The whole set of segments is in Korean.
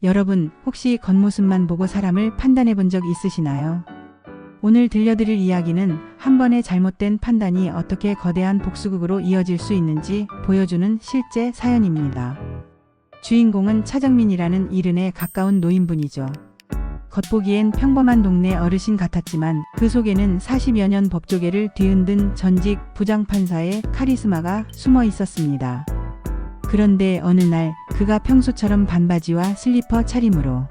여러분, 혹시 겉모습만 보고 사람을 판단해 본 적 있으시나요? 오늘 들려드릴 이야기는 한 번의 잘못된 판단이 어떻게 거대한 복수극으로 이어질 수 있는지 보여주는 실제 사연입니다. 주인공은 차정민이라는 이른에 가까운 노인분이죠. 겉보기엔 평범한 동네 어르신 같았지만 그 속에는 40여 년 법조계를 뒤흔든 전직 부장판사의 카리스마가 숨어 있었습니다. 그런데 어느 날 그가 평소처럼 반바지와 슬리퍼 차림으로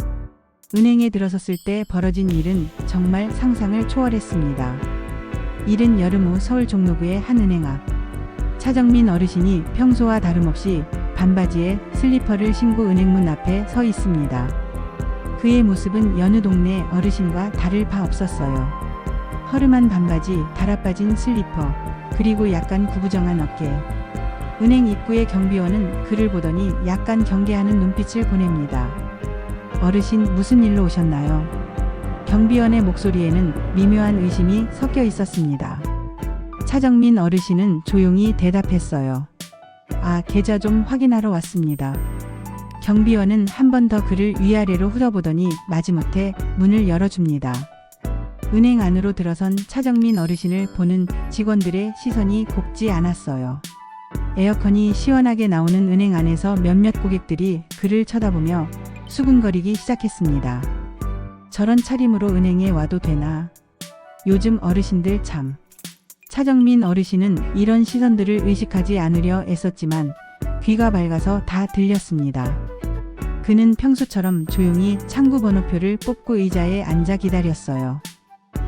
은행에 들어섰을 때 벌어진 일은 정말 상상을 초월했습니다. 이른 여름 후 서울 종로구의 한 은행 앞. 차정민 어르신이 평소와 다름없이 반바지에 슬리퍼를 신고 은행문 앞에 서 있습니다. 그의 모습은 여느 동네 어르신과 다를 바 없었어요. 허름한 반바지, 달아빠진 슬리퍼, 그리고 약간 구부정한 어깨. 은행 입구의 경비원은 그를 보더니 약간 경계하는 눈빛을 보냅니다. 어르신, 무슨 일로 오셨나요? 경비원의 목소리에는 미묘한 의심이 섞여 있었습니다. 차정민 어르신은 조용히 대답했어요. 계좌 좀 확인하러 왔습니다. 경비원은 한 번 더 그를 위아래로 훑어보더니 마지못해 문을 열어줍니다. 은행 안으로 들어선 차정민 어르신을 보는 직원들의 시선이 곱지 않았어요. 에어컨이 시원하게 나오는 은행 안에서 몇몇 고객들이 그를 쳐다보며 수군거리기 시작했습니다. 저런 차림으로 은행에 와도 되나? 요즘 어르신들 참. 차정민 어르신은 이런 시선들을 의식하지 않으려 애썼지만 귀가 밝아서 다 들렸습니다. 그는 평소처럼 조용히 창구 번호표를 뽑고 의자에 앉아 기다렸어요.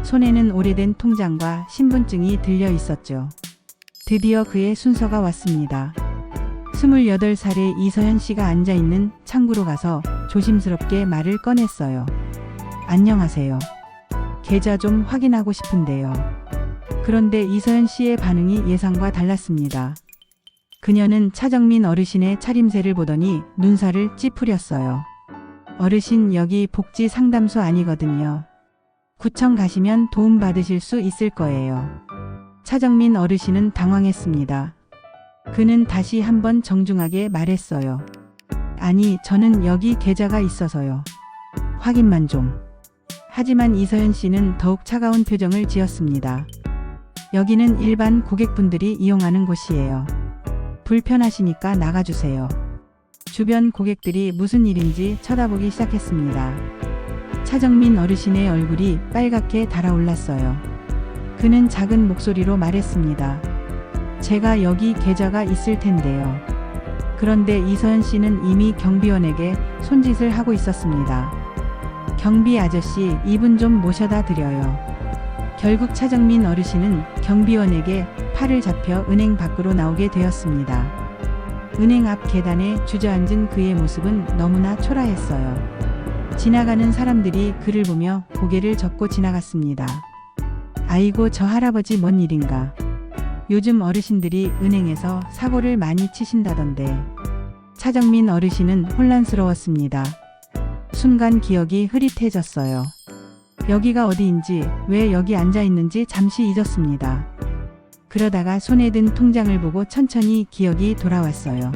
손에는 오래된 통장과 신분증이 들려 있었죠. 드디어 그의 순서가 왔습니다. 28살의 이서현 씨가 앉아있는 창구로 가서 조심스럽게 말을 꺼냈어요. 안녕하세요. 계좌 좀 확인하고 싶은데요. 그런데 이서현 씨의 반응이 예상과 달랐습니다. 그녀는 차정민 어르신의 차림새를 보더니 눈살을 찌푸렸어요. 어르신, 여기 복지 상담소 아니거든요. 구청 가시면 도움 받으실 수 있을 거예요. 차정민 어르신은 당황했습니다. 그는 다시 한번 정중하게 말했어요. 아니, 저는 여기 계좌가 있어서요. 확인만 좀. 하지만 이서현 씨는 더욱 차가운 표정을 지었습니다. 여기는 일반 고객분들이 이용하는 곳이에요. 불편하시니까 나가주세요. 주변 고객들이 무슨 일인지 쳐다보기 시작했습니다. 차정민 어르신의 얼굴이 빨갛게 달아올랐어요. 그는 작은 목소리로 말했습니다. 제가 여기 계좌가 있을 텐데요. 그런데 이서현 씨는 이미 경비원에게 손짓을 하고 있었습니다. 경비 아저씨, 이분 좀 모셔다 드려요. 결국 차정민 어르신은 경비원에게 팔을 잡혀 은행 밖으로 나오게 되었습니다. 은행 앞 계단에 주저앉은 그의 모습은 너무나 초라했어요. 지나가는 사람들이 그를 보며 고개를 젓고 지나갔습니다. 아이고, 저 할아버지 뭔 일인가. 요즘 어르신들이 은행에서 사고를 많이 치신다던데. 차정민 어르신은 혼란스러웠습니다. 순간 기억이 흐릿해졌어요. 여기가 어디인지, 왜 여기 앉아 있는지 잠시 잊었습니다. 그러다가 손에 든 통장을 보고 천천히 기억이 돌아왔어요.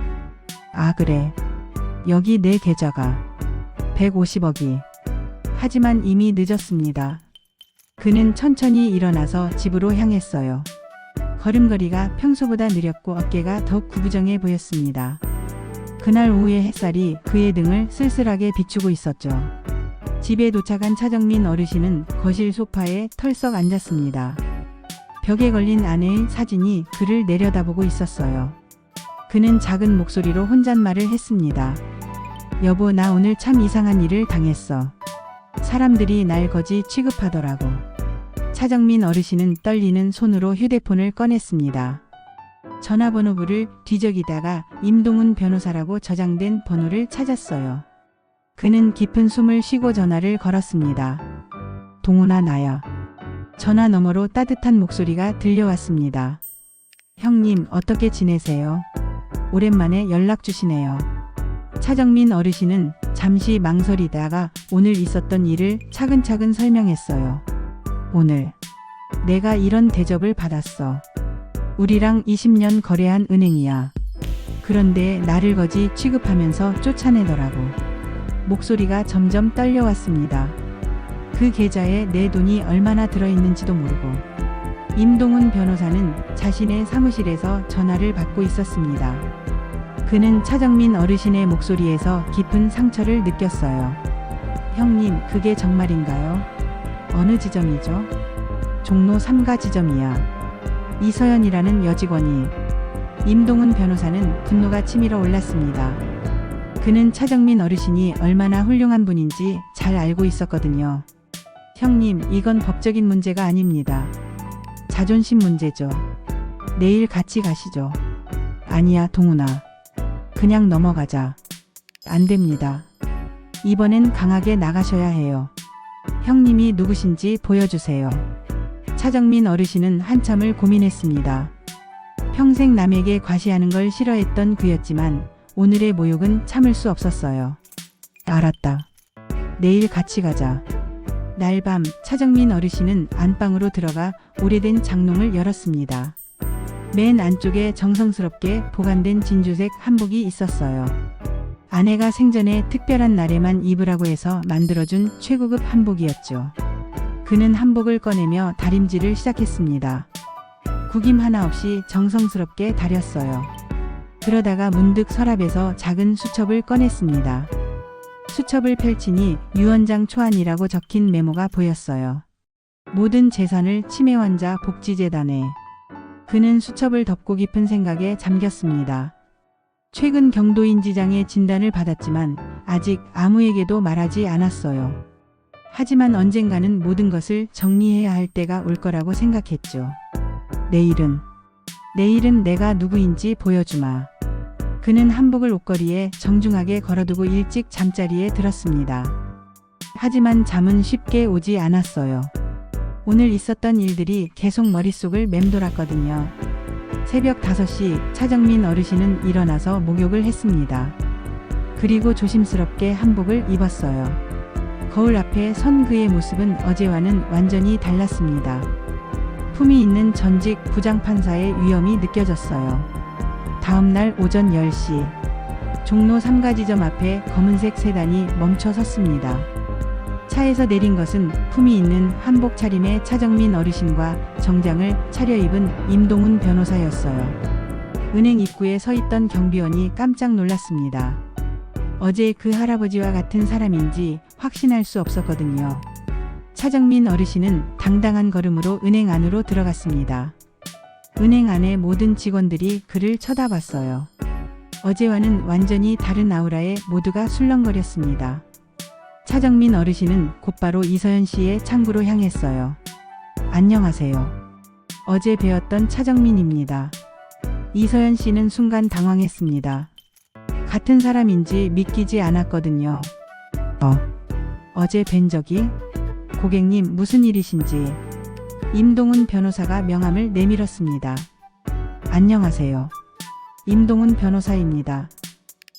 그래. 여기 내 계좌가 150억이. 하지만 이미 늦었습니다. 그는 천천히 일어나서 집으로 향했어요. 걸음걸이가 평소보다 느렸고 어깨가 더욱 구부정해 보였습니다. 그날 오후의 햇살이 그의 등을 쓸쓸하게 비추고 있었죠. 집에 도착한 차정민 어르신은 거실 소파에 털썩 앉았습니다. 벽에 걸린 아내의 사진이 그를 내려다보고 있었어요. 그는 작은 목소리로 혼잣말을 했습니다. 여보, 나 오늘 참 이상한 일을 당했어. 사람들이 날 거지 취급하더라고. 차정민 어르신은 떨리는 손으로 휴대폰을 꺼냈습니다. 전화번호부를 뒤적이다가 임동훈 변호사라고 저장된 번호를 찾았어요. 그는 깊은 숨을 쉬고 전화를 걸었습니다. 동훈아, 나야. 전화 너머로 따뜻한 목소리가 들려왔습니다. 형님, 어떻게 지내세요? 오랜만에 연락 주시네요. 차정민 어르신은 잠시 망설이다가 오늘 있었던 일을 차근차근 설명했어요. 오늘 내가 이런 대접을 받았어. 우리랑 20년 거래한 은행이야. 그런데 나를 거지 취급하면서 쫓아내더라고. 목소리가 점점 떨려왔습니다. 그 계좌에 내 돈이 얼마나 들어있는지도 모르고 임동훈 변호사는 자신의 사무실에서 전화를 받고 있었습니다. 그는 차정민 어르신의 목소리에서 깊은 상처를 느꼈어요. 형님, 그게 정말인가요? 어느 지점이죠? 종로 3가 지점이야. 이서연이라는 여직원이. 임동훈 변호사는 분노가 치밀어 올랐습니다. 그는 차정민 어르신이 얼마나 훌륭한 분인지 잘 알고 있었거든요. 형님, 이건 법적인 문제가 아닙니다. 자존심 문제죠. 내일 같이 가시죠. 아니야, 동훈아. 그냥 넘어가자. 안 됩니다. 이번엔 강하게 나가셔야 해요. 형님이 누구신지 보여주세요. 차정민 어르신은 한참을 고민했습니다. 평생 남에게 과시하는 걸 싫어했던 그였지만 오늘의 모욕은 참을 수 없었어요. 알았다. 내일 같이 가자. 날밤 차정민 어르신은 안방으로 들어가 오래된 장롱을 열었습니다. 맨 안쪽에 정성스럽게 보관된 진주색 한복이 있었어요. 아내가 생전에 특별한 날에만 입으라고 해서 만들어준 최고급 한복이었죠. 그는 한복을 꺼내며 다림질을 시작했습니다. 구김 하나 없이 정성스럽게 다렸어요. 그러다가 문득 서랍에서 작은 수첩을 꺼냈습니다. 수첩을 펼치니 유언장 초안이라고 적힌 메모가 보였어요. 모든 재산을 치매환자 복지재단에. 그는 수첩을 덮고 깊은 생각에 잠겼습니다. 최근 경도인지장애 진단을 받았지만 아직 아무에게도 말하지 않았어요. 하지만 언젠가는 모든 것을 정리해야 할 때가 올 거라고 생각했죠. 내일은 내가 누구인지 보여주마. 그는 한복을 옷걸이에 정중하게 걸어두고 일찍 잠자리에 들었습니다. 하지만 잠은 쉽게 오지 않았어요. 오늘 있었던 일들이 계속 머릿속을 맴돌았거든요. 새벽 5시 차정민 어르신은 일어나서 목욕을 했습니다. 그리고 조심스럽게 한복을 입었어요. 거울 앞에 선 그의 모습은 어제와는 완전히 달랐습니다. 품위 있는 전직 부장판사의 위엄이 느껴졌어요. 다음 날 오전 10시 종로 3가지점 앞에 검은색 세단이 멈춰 섰습니다. 차에서 내린 것은 품위 있는 한복 차림의 차정민 어르신과 정장을 차려입은 임동훈 변호사였어요. 은행 입구에 서 있던 경비원이 깜짝 놀랐습니다. 어제 그 할아버지와 같은 사람인지 확신할 수 없었거든요. 차정민 어르신은 당당한 걸음으로 은행 안으로 들어갔습니다. 은행 안의 모든 직원들이 그를 쳐다봤어요. 어제와는 완전히 다른 아우라에 모두가 술렁거렸습니다. 차정민 어르신은 곧바로 이서연 씨의 창구로 향했어요. 안녕하세요. 어제 뵈었던 차정민입니다. 이서연 씨는 순간 당황했습니다. 같은 사람인지 믿기지 않았거든요. 어제 뵌 적이? 고객님, 무슨 일이신지. 임동훈 변호사가 명함을 내밀었습니다. 안녕하세요. 임동훈 변호사입니다.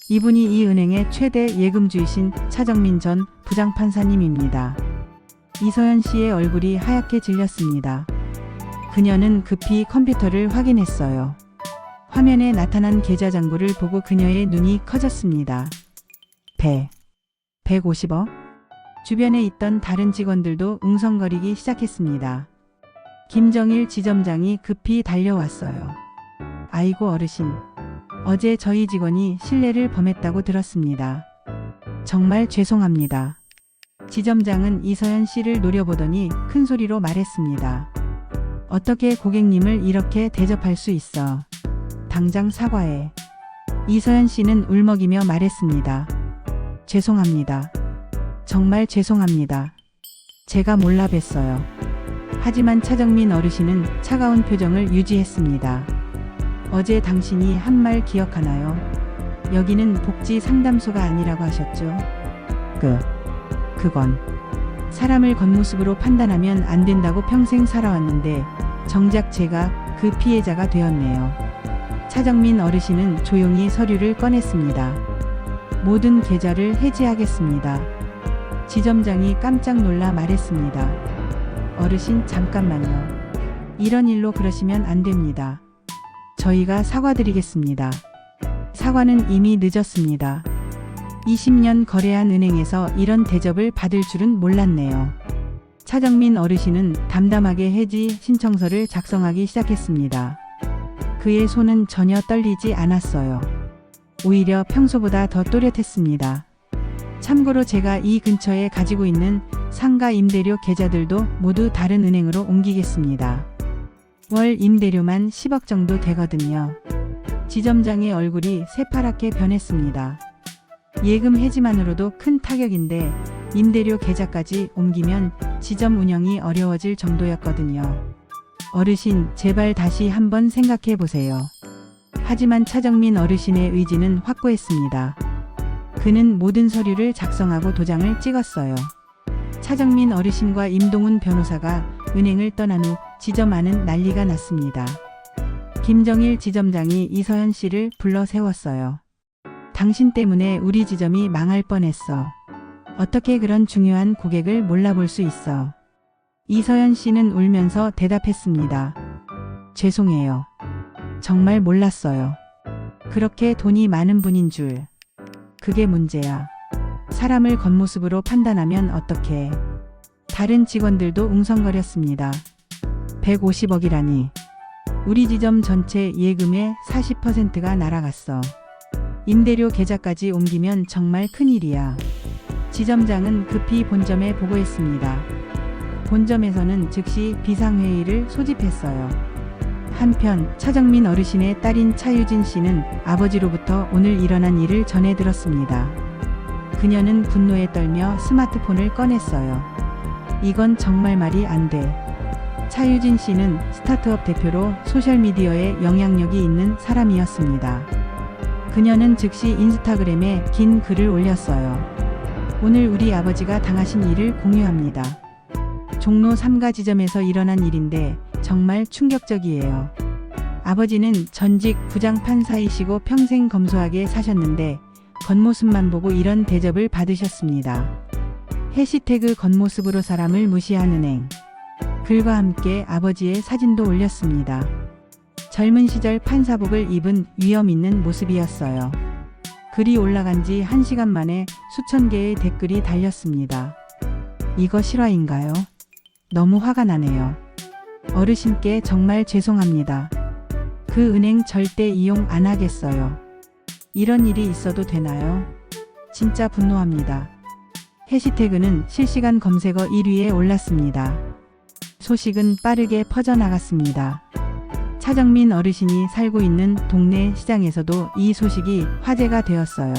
이분이 이 은행의 최대 예금주이신 차정민 전 부장판사님입니다. 이서연 씨의 얼굴이 하얗게 질렸습니다. 그녀는 급히 컴퓨터를 확인했어요. 화면에 나타난 계좌 잔고를 보고 그녀의 눈이 커졌습니다. 150억? 주변에 있던 다른 직원들도 웅성거리기 시작했습니다. 김정일 지점장이 급히 달려왔어요. 아이고 어르신, 어제 저희 직원이 실례를 범했다고 들었습니다. 정말 죄송합니다. 지점장은 이서연 씨를 노려보더니 큰 소리로 말했습니다. 어떻게 고객님을 이렇게 대접할 수 있어? 당장 사과해. 이서연 씨는 울먹이며 말했습니다. 죄송합니다. 정말 죄송합니다. 제가 몰라 뵀어요. 하지만 차정민 어르신은 차가운 표정을 유지했습니다. 어제 당신이 한 말 기억하나요? 여기는 복지 상담소가 아니라고 하셨죠? 그건 사람을 겉모습으로 판단하면 안 된다고 평생 살아왔는데 정작 제가 그 피해자가 되었네요. 차정민 어르신은 조용히 서류를 꺼냈습니다. 모든 계좌를 해지하겠습니다. 지점장이 깜짝 놀라 말했습니다. 어르신, 잠깐만요. 이런 일로 그러시면 안 됩니다. 저희가 사과드리겠습니다. 사과는 이미 늦었습니다. 20년 거래한 은행에서 이런 대접을 받을 줄은 몰랐네요. 차정민 어르신은 담담하게 해지 신청서를 작성하기 시작했습니다. 그의 손은 전혀 떨리지 않았어요. 오히려 평소보다 더 또렷했습니다. 참고로 제가 이 근처에 가지고 있는 상가 임대료 계좌들도 모두 다른 은행으로 옮기겠습니다. 월 임대료만 10억 정도 되거든요. 지점장의 얼굴이 새파랗게 변했습니다. 예금 해지만으로도 큰 타격인데 임대료 계좌까지 옮기면 지점 운영이 어려워질 정도였거든요. 어르신, 제발 다시 한번 생각해 보세요. 하지만 차정민 어르신의 의지는 확고했습니다. 그는 모든 서류를 작성하고 도장을 찍었어요. 차정민 어르신과 임동훈 변호사가 은행을 떠난 후 지점 안은 난리가 났습니다. 김정일 지점장이 이서연 씨를 불러 세웠어요. 당신 때문에 우리 지점이 망할 뻔했어. 어떻게 그런 중요한 고객을 몰라볼 수 있어. 이서연 씨는 울면서 대답했습니다. 죄송해요. 정말 몰랐어요. 그렇게 돈이 많은 분인 줄. 그게 문제야. 사람을 겉모습으로 판단하면 어떡해. 다른 직원들도 웅성거렸습니다. 150억이라니. 우리 지점 전체 예금의 40%가 날아갔어. 임대료 계좌까지 옮기면 정말 큰일이야. 지점장은 급히 본점에 보고했습니다. 본점에서는 즉시 비상회의를 소집했어요. 한편 차정민 어르신의 딸인 차유진 씨는 아버지로부터 오늘 일어난 일을 전해 들었습니다. 그녀는 분노에 떨며 스마트폰을 꺼냈어요. 이건 정말 말이 안 돼. 차유진 씨는 스타트업 대표로 소셜미디어에 영향력이 있는 사람이었습니다. 그녀는 즉시 인스타그램에 긴 글을 올렸어요. 오늘 우리 아버지가 당하신 일을 공유합니다. 종로 3가 지점에서 일어난 일인데 정말 충격적이에요. 아버지는 전직 부장판사이시고 평생 검소하게 사셨는데 겉모습만 보고 이런 대접을 받으셨습니다. 해시태그 겉모습으로 사람을 무시한 은행. 글과 함께 아버지의 사진도 올렸습니다. 젊은 시절 판사복을 입은 위험 있는 모습이었어요. 글이 올라간 지 1시간 만에 수천 개의 댓글이 달렸습니다. 이거 실화인가요? 너무 화가 나네요. 어르신께 정말 죄송합니다. 그 은행 절대 이용 안 하겠어요. 이런 일이 있어도 되나요? 진짜 분노합니다. 해시태그는 실시간 검색어 1위에 올랐습니다. 소식은 빠르게 퍼져나갔습니다. 차정민 어르신이 살고 있는 동네 시장에서도 이 소식이 화제가 되었어요.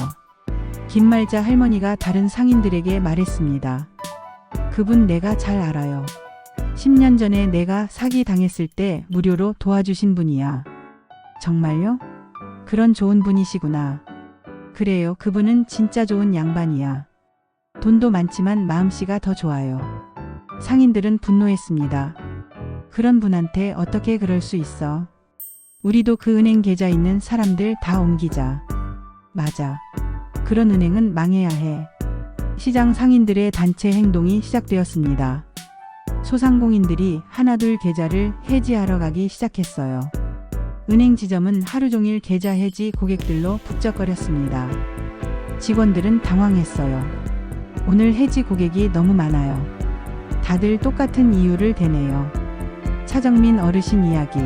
김말자 할머니가 다른 상인들에게 말했습니다. 그분 내가 잘 알아요. 10년 전에 내가 사기 당했을 때 무료로 도와주신 분이야. 정말요? 그런 좋은 분이시구나. 그래요, 그분은 진짜 좋은 양반이야. 돈도 많지만 마음씨가 더 좋아요. 상인들은 분노했습니다. 그런 분한테 어떻게 그럴 수 있어? 우리도 그 은행 계좌 있는 사람들 다 옮기자. 맞아. 그런 은행은 망해야 해. 시장 상인들의 단체 행동이 시작되었습니다. 소상공인들이 하나둘 계좌를 해지하러 가기 시작했어요. 은행 지점은 하루 종일 계좌 해지 고객들로 북적거렸습니다. 직원들은 당황했어요. 오늘 해지 고객이 너무 많아요. 다들 똑같은 이유를 대네요. 차정민 어르신 이야기.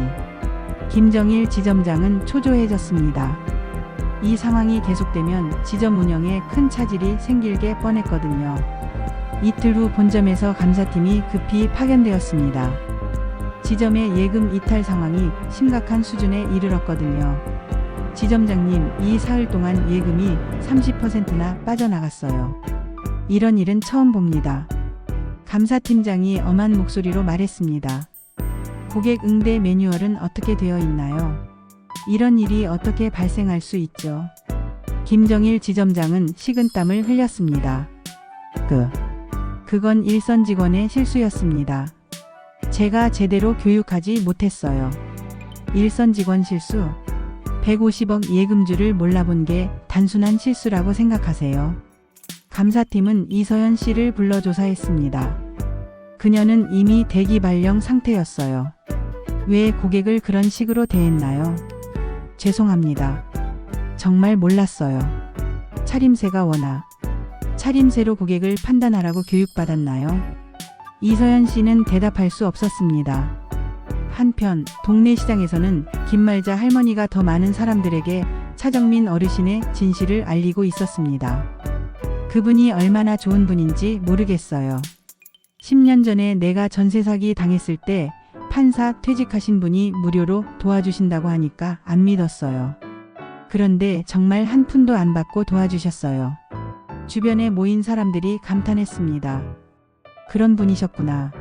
김정일 지점장은 초조해졌습니다. 이 상황이 계속되면 지점 운영에 큰 차질이 생길게 뻔했거든요. 이틀 후 본점에서 감사팀이 급히 파견되었습니다. 지점의 예금 이탈 상황이 심각한 수준에 이르렀거든요. 지점장님, 이 사흘 동안 예금이 30%나 빠져나갔어요. 이런 일은 처음 봅니다. 감사팀장이 엄한 목소리로 말했습니다. 고객 응대 매뉴얼은 어떻게 되어 있나요? 이런 일이 어떻게 발생할 수 있죠? 김정일 지점장은 식은땀을 흘렸습니다. 그건 일선 직원의 실수였습니다. 제가 제대로 교육하지 못했어요. 일선 직원 실수? 150억 예금주를 몰라본 게 단순한 실수라고 생각하세요? 감사팀은 이서연 씨를 불러 조사했습니다. 그녀는 이미 대기 발령 상태였어요. 왜 고객을 그런 식으로 대했나요? 죄송합니다. 정말 몰랐어요. 차림새가 워낙 차림새로 고객을 판단하라고 교육받았나요? 이서연 씨는 대답할 수 없었습니다. 한편 동네 시장에서는 김말자 할머니가 더 많은 사람들에게 차정민 어르신의 진실을 알리고 있었습니다. 그분이 얼마나 좋은 분인지 모르겠어요. 10년 전에 내가 전세 사기 당했을 때 판사 퇴직하신 분이 무료로 도와주신다고 하니까 안 믿었어요. 그런데 정말 한 푼도 안 받고 도와주셨어요. 주변에 모인 사람들이 감탄했습니다. 그런 분이셨구나.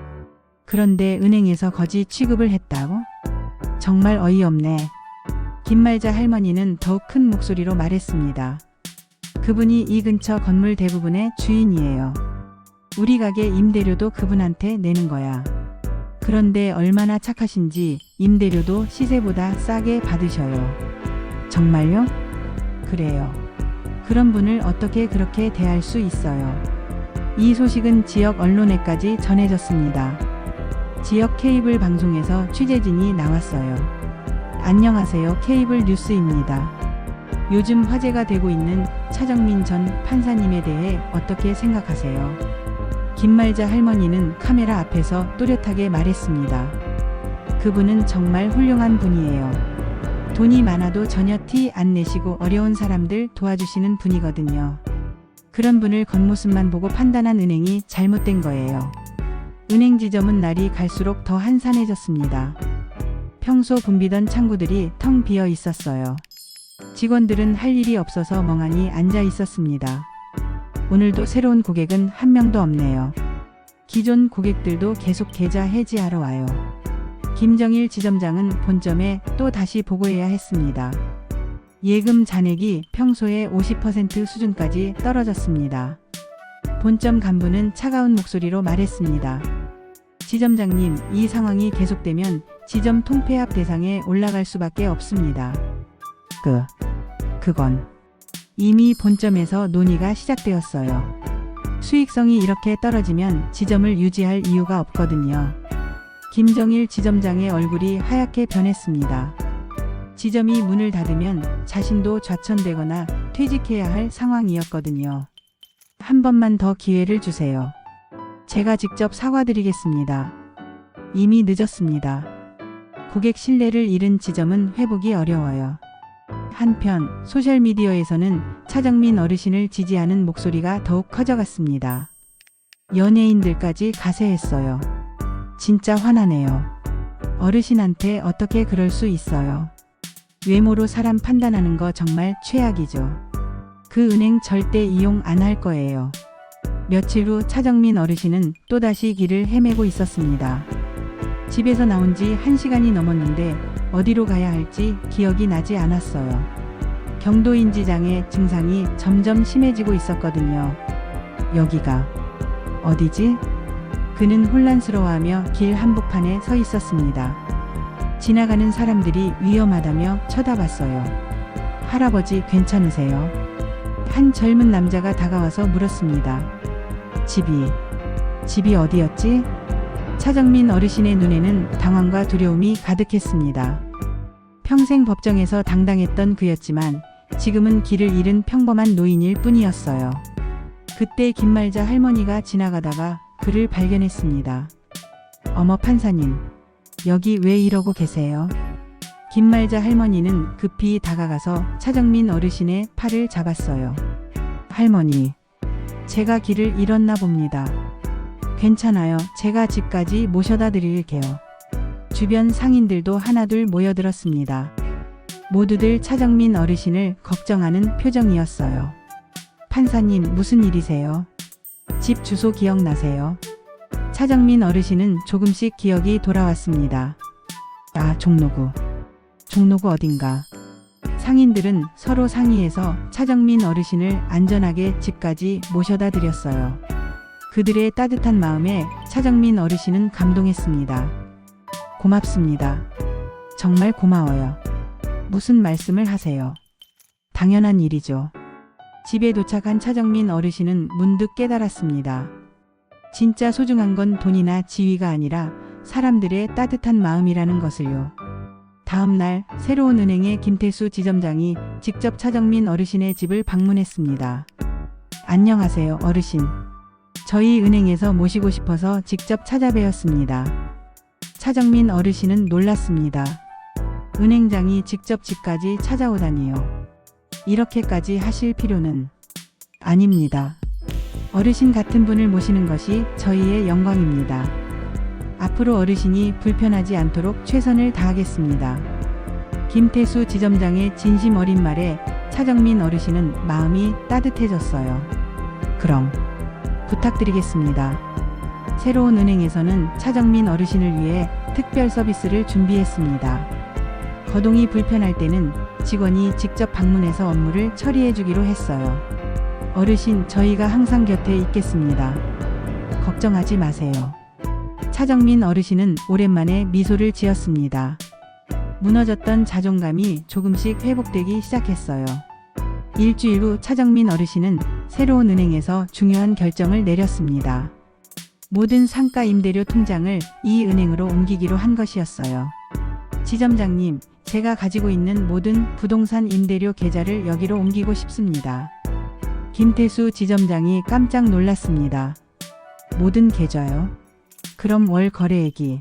그런데 은행에서 거지 취급을 했다고? 정말 어이없네. 김말자 할머니는 더욱 큰 목소리로 말했습니다. 그분이 이 근처 건물 대부분의 주인이에요. 우리 가게 임대료도 그분한테 내는 거야. 그런데 얼마나 착하신지 임대료도 시세보다 싸게 받으셔요. 정말요? 그래요. 그런 분을 어떻게 그렇게 대할 수 있어요? 이 소식은 지역 언론에까지 전해졌습니다. 지역 케이블 방송에서 취재진이 나왔어요. 안녕하세요. 케이블 뉴스입니다. 요즘 화제가 되고 있는 차정민 전 판사님에 대해 어떻게 생각하세요? 김말자 할머니는 카메라 앞에서 또렷하게 말했습니다. 그분은 정말 훌륭한 분이에요. 돈이 많아도 전혀 티 안 내시고 어려운 사람들 도와주시는 분이거든요. 그런 분을 겉모습만 보고 판단한 은행이 잘못된 거예요. 은행 지점은 날이 갈수록 더 한산해졌습니다. 평소 붐비던 창구들이 텅 비어 있었어요. 직원들은 할 일이 없어서 멍하니 앉아 있었습니다. 오늘도 새로운 고객은 한 명도 없네요. 기존 고객들도 계속 계좌 해지하러 와요. 김정일 지점장은 본점에 또 다시 보고해야 했습니다. 예금 잔액이 평소의 50% 수준까지 떨어졌습니다. 본점 간부는 차가운 목소리로 말했습니다. 지점장님, 이 상황이 계속되면 지점 통폐합 대상에 올라갈 수밖에 없습니다. 그건 이미 본점에서 논의가 시작되었어요. 수익성이 이렇게 떨어지면 지점을 유지할 이유가 없거든요. 김정일 지점장의 얼굴이 하얗게 변했습니다. 지점이 문을 닫으면 자신도 좌천되거나 퇴직해야 할 상황이었거든요. 한 번만 더 기회를 주세요. 제가 직접 사과드리겠습니다. 이미 늦었습니다. 고객 신뢰를 잃은 지점은 회복이 어려워요. 한편 소셜미디어에서는 차정민 어르신을 지지하는 목소리가 더욱 커져갔습니다. 연예인들까지 가세했어요. 진짜 화나네요. 어르신한테 어떻게 그럴 수 있어요. 외모로 사람 판단하는 거 정말 최악이죠. 그 은행 절대 이용 안 할 거예요. 며칠 후 차정민 어르신은 또다시 길을 헤매고 있었습니다. 집에서 나온 지 1시간이 넘었는데 어디로 가야 할지 기억이 나지 않았어요. 경도인지장애 증상이 점점 심해지고 있었거든요. 여기가 어디지? 그는 혼란스러워하며 길 한복판에 서 있었습니다. 지나가는 사람들이 위험하다며 쳐다봤어요. 할아버지 괜찮으세요? 한 젊은 남자가 다가와서 물었습니다. 집이 어디였지? 차정민 어르신의 눈에는 당황과 두려움이 가득했습니다. 평생 법정에서 당당했던 그였지만 지금은 길을 잃은 평범한 노인일 뿐이었어요. 그때 김말자 할머니가 지나가다가 그를 발견했습니다. 어머 판사님, 여기 왜 이러고 계세요? 김말자 할머니는 급히 다가가서 차정민 어르신의 팔을 잡았어요. 할머니, 제가 길을 잃었나 봅니다. 괜찮아요. 제가 집까지 모셔다 드릴게요. 주변 상인들도 하나둘 모여들었습니다. 모두들 차정민 어르신을 걱정하는 표정이었어요. 판사님, 무슨 일이세요? 집 주소 기억나세요? 차정민 어르신은 조금씩 기억이 돌아왔습니다. 아, 종로구. 종로구 어딘가. 상인들은 서로 상의해서 차정민 어르신을 안전하게 집까지 모셔다 드렸어요. 그들의 따뜻한 마음에 차정민 어르신은 감동했습니다. 고맙습니다. 정말 고마워요. 무슨 말씀을 하세요? 당연한 일이죠. 집에 도착한 차정민 어르신은 문득 깨달았습니다. 진짜 소중한 건 돈이나 지위가 아니라 사람들의 따뜻한 마음이라는 것을요. 다음 날 새로운 은행의 김태수 지점장이 직접 차정민 어르신의 집을 방문했습니다. 안녕하세요, 어르신. 저희 은행에서 모시고 싶어서 직접 찾아뵈었습니다. 차정민 어르신은 놀랐습니다. 은행장이 직접 집까지 찾아오다니요. 이렇게까지 하실 필요는 아닙니다. 어르신 같은 분을 모시는 것이 저희의 영광입니다. 앞으로 어르신이 불편하지 않도록 최선을 다하겠습니다. 김태수 지점장의 진심 어린 말에 차정민 어르신은 마음이 따뜻해졌어요. 그럼 부탁드리겠습니다. 새로운 은행에서는 차정민 어르신을 위해 특별 서비스를 준비했습니다. 거동이 불편할 때는 직원이 직접 방문해서 업무를 처리해 주기로 했어요. 어르신, 저희가 항상 곁에 있겠습니다. 걱정하지 마세요. 차정민 어르신은 오랜만에 미소를 지었습니다. 무너졌던 자존감이 조금씩 회복되기 시작했어요. 일주일 후 차정민 어르신은 새로운 은행에서 중요한 결정을 내렸습니다. 모든 상가 임대료 통장을 이 은행으로 옮기기로 한 것이었어요. 지점장님, 제가 가지고 있는 모든 부동산 임대료 계좌를 여기로 옮기고 싶습니다. 김태수 지점장이 깜짝 놀랐습니다. 모든 계좌요? 그럼 월 거래액이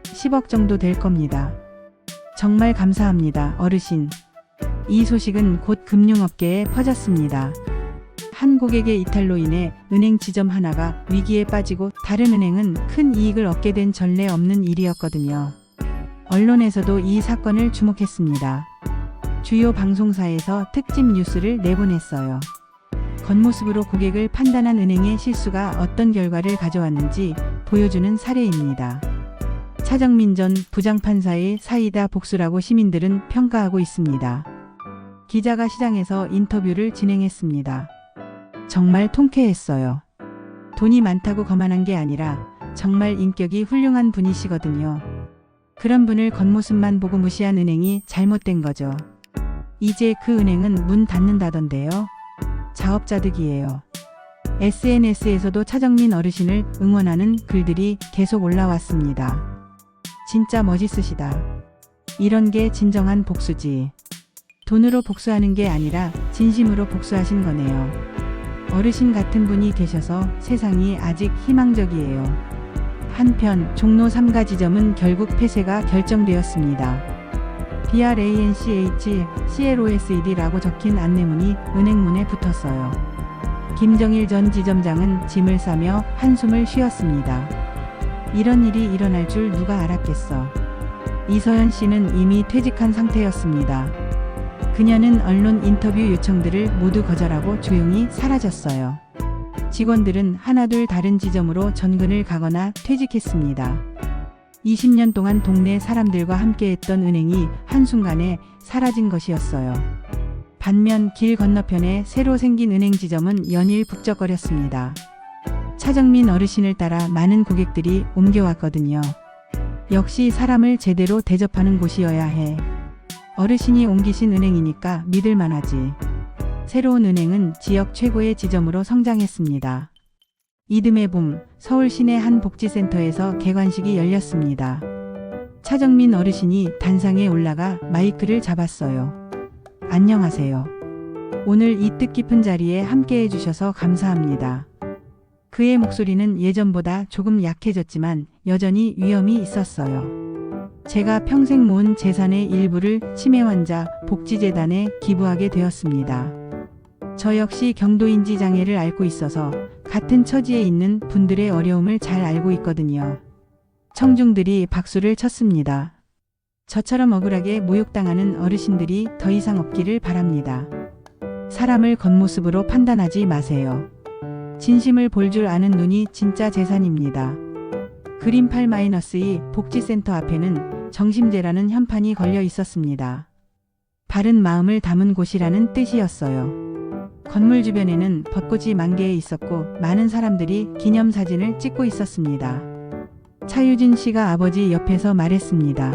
10억 정도 될 겁니다. 정말 감사합니다, 어르신. 이 소식은 곧 금융업계에 퍼졌습니다. 한 고객의 이탈로 인해 은행 지점 하나가 위기에 빠지고 다른 은행은 큰 이익을 얻게 된 전례 없는 일이었거든요. 언론에서도 이 사건을 주목했습니다. 주요 방송사에서 특집 뉴스를 내보냈어요. 겉모습으로 고객을 판단한 은행의 실수가 어떤 결과를 가져왔는지 보여주는 사례입니다. 차정민 전 부장판사의 사이다 복수라고 시민들은 평가하고 있습니다. 기자가 시장에서 인터뷰를 진행했습니다. 정말 통쾌했어요. 돈이 많다고 거만한 게 아니라 정말 인격이 훌륭한 분이시거든요. 그런 분을 겉모습만 보고 무시한 은행이 잘못된 거죠. 이제 그 은행은 문 닫는다던데요. 자업자득이에요. SNS에서도 차정민 어르신을 응원하는 글들이 계속 올라왔습니다. 진짜 멋있으시다. 이런 게 진정한 복수지. 돈으로 복수하는 게 아니라 진심으로 복수하신 거네요. 어르신 같은 분이 계셔서 세상이 아직 희망적이에요. 한편 종로 3가 지점은 결국 폐쇄가 결정되었습니다. BRANCH CLOSED라고 적힌 안내문이 은행문에 붙었어요. 김정일 전 지점장은 짐을 싸며 한숨을 쉬었습니다. 이런 일이 일어날 줄 누가 알았겠어. 이서연 씨는 이미 퇴직한 상태였습니다. 그녀는 언론 인터뷰 요청들을 모두 거절하고 조용히 사라졌어요. 직원들은 하나둘 다른 지점으로 전근을 가거나 퇴직했습니다. 20년 동안 동네 사람들과 함께했던 은행이 한순간에 사라진 것이었어요. 반면 길 건너편에 새로 생긴 은행 지점은 연일 북적거렸습니다. 차정민 어르신을 따라 많은 고객들이 옮겨왔거든요. 역시 사람을 제대로 대접하는 곳이어야 해. 어르신이 옮기신 은행이니까 믿을만하지. 새로운 은행은 지역 최고의 지점으로 성장했습니다. 이듬해 봄 서울 시내 한 복지센터에서 개관식이 열렸습니다. 차정민 어르신이 단상에 올라가 마이크를 잡았어요. 안녕하세요. 오늘 이 뜻깊은 자리에 함께해 주셔서 감사합니다. 그의 목소리는 예전보다 조금 약해졌지만 여전히 위엄이 있었어요. 제가 평생 모은 재산의 일부를 치매환자 복지재단에 기부하게 되었습니다. 저 역시 경도인지 장애를 앓고 있어서 같은 처지에 있는 분들의 어려움을 잘 알고 있거든요. 청중들이 박수를 쳤습니다. 저처럼 억울하게 모욕당하는 어르신들이 더 이상 없기를 바랍니다. 사람을 겉모습으로 판단하지 마세요. 진심을 볼 줄 아는 눈이 진짜 재산입니다. 그림 8-2 복지센터 앞에는 정심제라는 현판이 걸려 있었습니다. 바른 마음을 담은 곳이라는 뜻이었어요. 건물 주변에는 벚꽃이 만개해 있었고 많은 사람들이 기념사진을 찍고 있었습니다. 차유진 씨가 아버지 옆에서 말했습니다.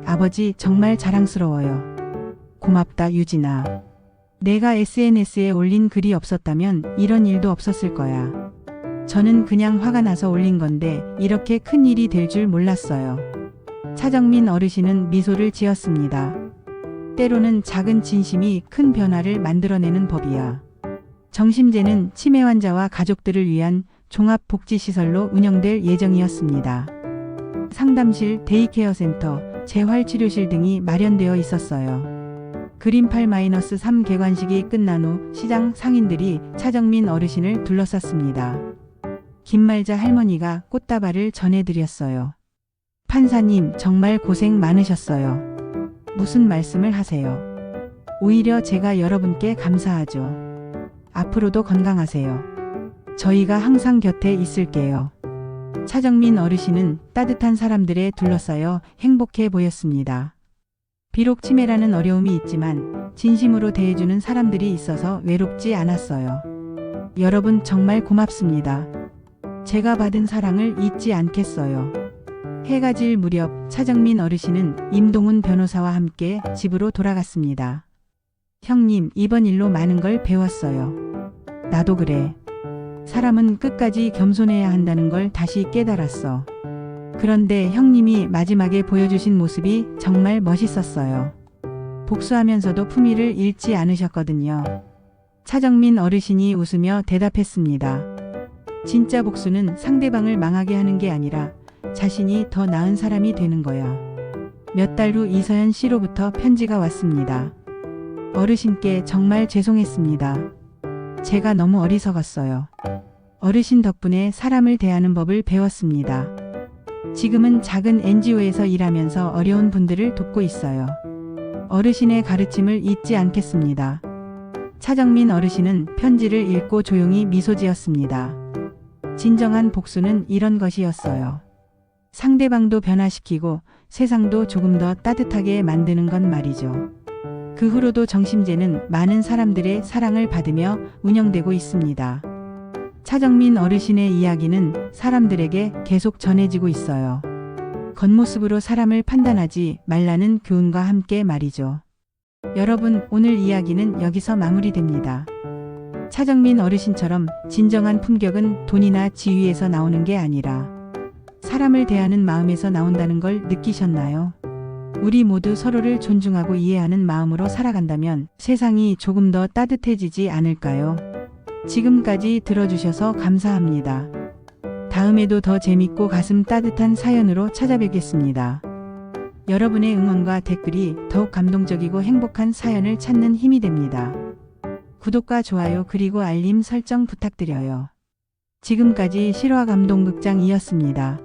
아버지, 정말 자랑스러워요. 고맙다, 유진아. 내가 SNS에 올린 글이 없었다면 이런 일도 없었을 거야. 저는 그냥 화가 나서 올린 건데 이렇게 큰 일이 될 줄 몰랐어요. 차정민 어르신은 미소를 지었습니다. 때로는 작은 진심이 큰 변화를 만들어내는 법이야. 정심제는 치매 환자와 가족들을 위한 종합복지시설로 운영될 예정이었습니다. 상담실, 데이케어 센터, 재활치료실 등이 마련되어 있었어요. 그린8-3 개관식이 끝난 후 시장 상인들이 차정민 어르신을 둘러쌌습니다. 김말자 할머니가 꽃다발을 전해드렸어요. 판사님, 정말 고생 많으셨어요. 무슨 말씀을 하세요? 오히려 제가 여러분께 감사하죠. 앞으로도 건강하세요. 저희가 항상 곁에 있을게요. 차정민 어르신은 따뜻한 사람들에 둘러싸여 행복해 보였습니다. 비록 치매라는 어려움이 있지만 진심으로 대해주는 사람들이 있어서 외롭지 않았어요. 여러분 정말 고맙습니다. 제가 받은 사랑을 잊지 않겠어요. 해가 질 무렵 차정민 어르신은 임동훈 변호사와 함께 집으로 돌아갔습니다. 형님, 이번 일로 많은 걸 배웠어요. 나도 그래. 사람은 끝까지 겸손해야 한다는 걸 다시 깨달았어. 그런데 형님이 마지막에 보여주신 모습이 정말 멋있었어요. 복수하면서도 품위를 잃지 않으셨거든요. 차정민 어르신이 웃으며 대답했습니다. 진짜 복수는 상대방을 망하게 하는 게 아니라 자신이 더 나은 사람이 되는 거야. 몇 달 후 이서연 씨로부터 편지가 왔습니다. 어르신께 정말 죄송했습니다. 제가 너무 어리석었어요. 어르신 덕분에 사람을 대하는 법을 배웠습니다. 지금은 작은 NGO에서 일하면서 어려운 분들을 돕고 있어요. 어르신의 가르침을 잊지 않겠습니다. 차정민 어르신은 편지를 읽고 조용히 미소 지었습니다. 진정한 복수는 이런 것이었어요. 상대방도 변화시키고 세상도 조금 더 따뜻하게 만드는 건 말이죠. 그 후로도 정심제는 많은 사람들의 사랑을 받으며 운영되고 있습니다. 차정민 어르신의 이야기는 사람들에게 계속 전해지고 있어요. 겉모습으로 사람을 판단하지 말라는 교훈과 함께 말이죠. 여러분, 오늘 이야기는 여기서 마무리됩니다. 차정민 어르신처럼 진정한 품격은 돈이나 지위에서 나오는 게 아니라 사람을 대하는 마음에서 나온다는 걸 느끼셨나요? 우리 모두 서로를 존중하고 이해하는 마음으로 살아간다면 세상이 조금 더 따뜻해지지 않을까요? 지금까지 들어주셔서 감사합니다. 다음에도 더 재밌고 가슴 따뜻한 사연으로 찾아뵙겠습니다. 여러분의 응원과 댓글이 더욱 감동적이고 행복한 사연을 찾는 힘이 됩니다. 구독과 좋아요 그리고 알림 설정 부탁드려요. 지금까지 실화감동극장이었습니다.